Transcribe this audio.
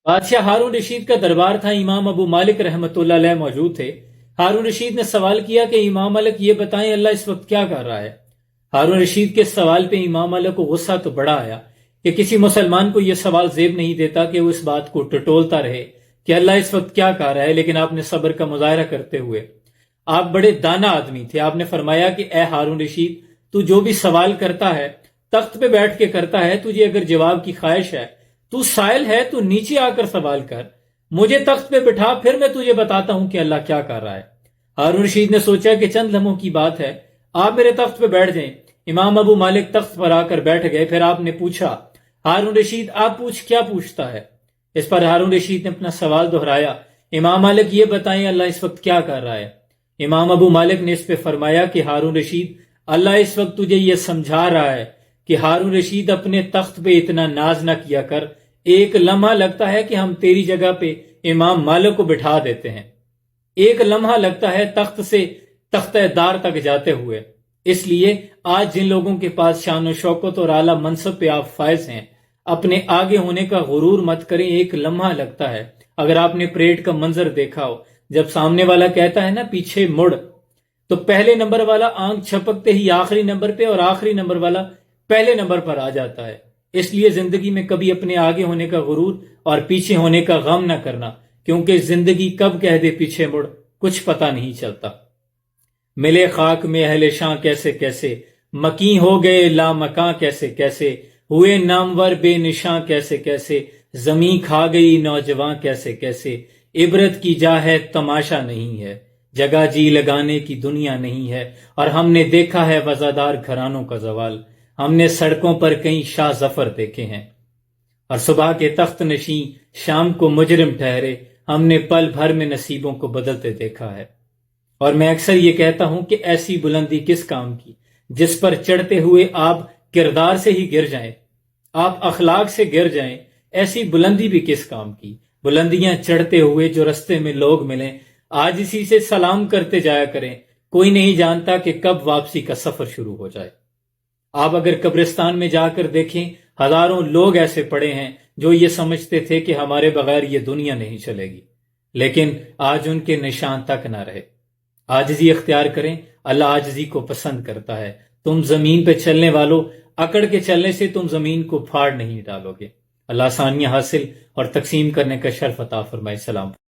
بادشاہ ہارون رشید کا دربار تھا، امام ابو مالک رحمۃ اللہ علیہ موجود تھے۔ ہارون رشید نے سوال کیا کہ امام مالک یہ بتائیں اللہ اس وقت کیا کر رہا ہے؟ ہارون رشید کے سوال پہ امام مالک کو غصہ تو بڑا آیا کہ کسی مسلمان کو یہ سوال زیب نہیں دیتا کہ وہ اس بات کو ٹٹولتا رہے کہ اللہ اس وقت کیا کر رہا ہے، لیکن آپ نے صبر کا مظاہرہ کرتے ہوئے، آپ بڑے دانا آدمی تھے، آپ نے فرمایا کہ اے ہارون رشید، تو جو بھی سوال کرتا ہے تخت پہ بیٹھ کے کرتا ہے، تجھے اگر جواب کی خواہش ہے، تو سائل ہے، تو نیچے آ کر سوال کر، مجھے تخت پہ بٹھا، پھر میں تجھے بتاتا ہوں کہ اللہ کیا کر رہا ہے۔ ہارون رشید نے سوچا کہ چند لمحوں کی بات ہے، آپ میرے تخت پہ بیٹھ جائیں۔ امام ابو مالک تخت پر آ کر بیٹھ گئے۔ پھر آپ نے پوچھا، ہارون رشید آپ پوچھ، کیا پوچھتا ہے؟ اس پر ہارون رشید نے اپنا سوال دہرایا، امام مالک یہ بتائیں اللہ اس وقت کیا کر رہا ہے؟ امام ابو مالک نے اس پہ فرمایا کہ ہارون رشید، اللہ اس وقت تجھے یہ سمجھا رہا ہے کہ ہارون رشید اپنے تخت پہ اتنا ناز نہ کیا کر، ایک لمحہ لگتا ہے کہ ہم تیری جگہ پہ امام مالک کو بٹھا دیتے ہیں، ایک لمحہ لگتا ہے تخت سے تختہ دار تک جاتے ہوئے، اس لیے آج جن لوگوں کے پاس شان و شوکت اور اعلیٰ منصب پہ آپ فائز ہیں، اپنے آگے ہونے کا غرور مت کریں، ایک لمحہ لگتا ہے۔ اگر آپ نے پریڈ کا منظر دیکھا ہو، جب سامنے والا کہتا ہے نا پیچھے مڑ، تو پہلے نمبر والا آنکھ چھپکتے ہی آخری نمبر پہ اور آخری نمبر والا پہلے نمبر پر آ جاتا ہے۔ اس لیے زندگی میں کبھی اپنے آگے ہونے کا غرور اور پیچھے ہونے کا غم نہ کرنا، کیونکہ زندگی کب کہہ دے پیچھے مڑ کچھ پتہ نہیں چلتا۔ ملے خاک میں اہل شاں کیسے کیسے، مکیں ہو گئے لامکاں کیسے کیسے، ہوئے نامور بے نشاں کیسے کیسے، زمیں کھا گئی نوجواں کیسے کیسے، عبرت کی جا ہے تماشا نہیں ہے، جگہ جی لگانے کی دنیا نہیں ہے، اور ہم نے دیکھا ہے وزادار گھرانوں کا زوال، ہم نے سڑکوں پر کئی شاہ ظفر دیکھے ہیں، اور صبح کے تخت نشین شام کو مجرم ٹھہرے، ہم نے پل بھر میں نصیبوں کو بدلتے دیکھا ہے۔ اور میں اکثر یہ کہتا ہوں کہ ایسی بلندی کس کام کی جس پر چڑھتے ہوئے آپ کردار سے ہی گر جائیں، آپ اخلاق سے گر جائیں، ایسی بلندی بھی کس کام کی؟ بلندیاں چڑھتے ہوئے جو رستے میں لوگ ملیں، آج اسی سے سلام کرتے جایا کریں، کوئی نہیں جانتا کہ کب واپسی کا سفر شروع ہو جائے۔ آپ اگر قبرستان میں جا کر دیکھیں، ہزاروں لوگ ایسے پڑے ہیں جو یہ سمجھتے تھے کہ ہمارے بغیر یہ دنیا نہیں چلے گی، لیکن آج ان کے نشان تک نہ رہے۔ عاجزی اختیار کریں، اللہ عاجزی کو پسند کرتا ہے۔ تم زمین پہ چلنے والوں، اکڑ کے چلنے سے تم زمین کو پھاڑ نہیں ڈالو گے۔ اللہ آسانیاں حاصل اور تقسیم کرنے کا شرف عطا فرمائے۔ سلام۔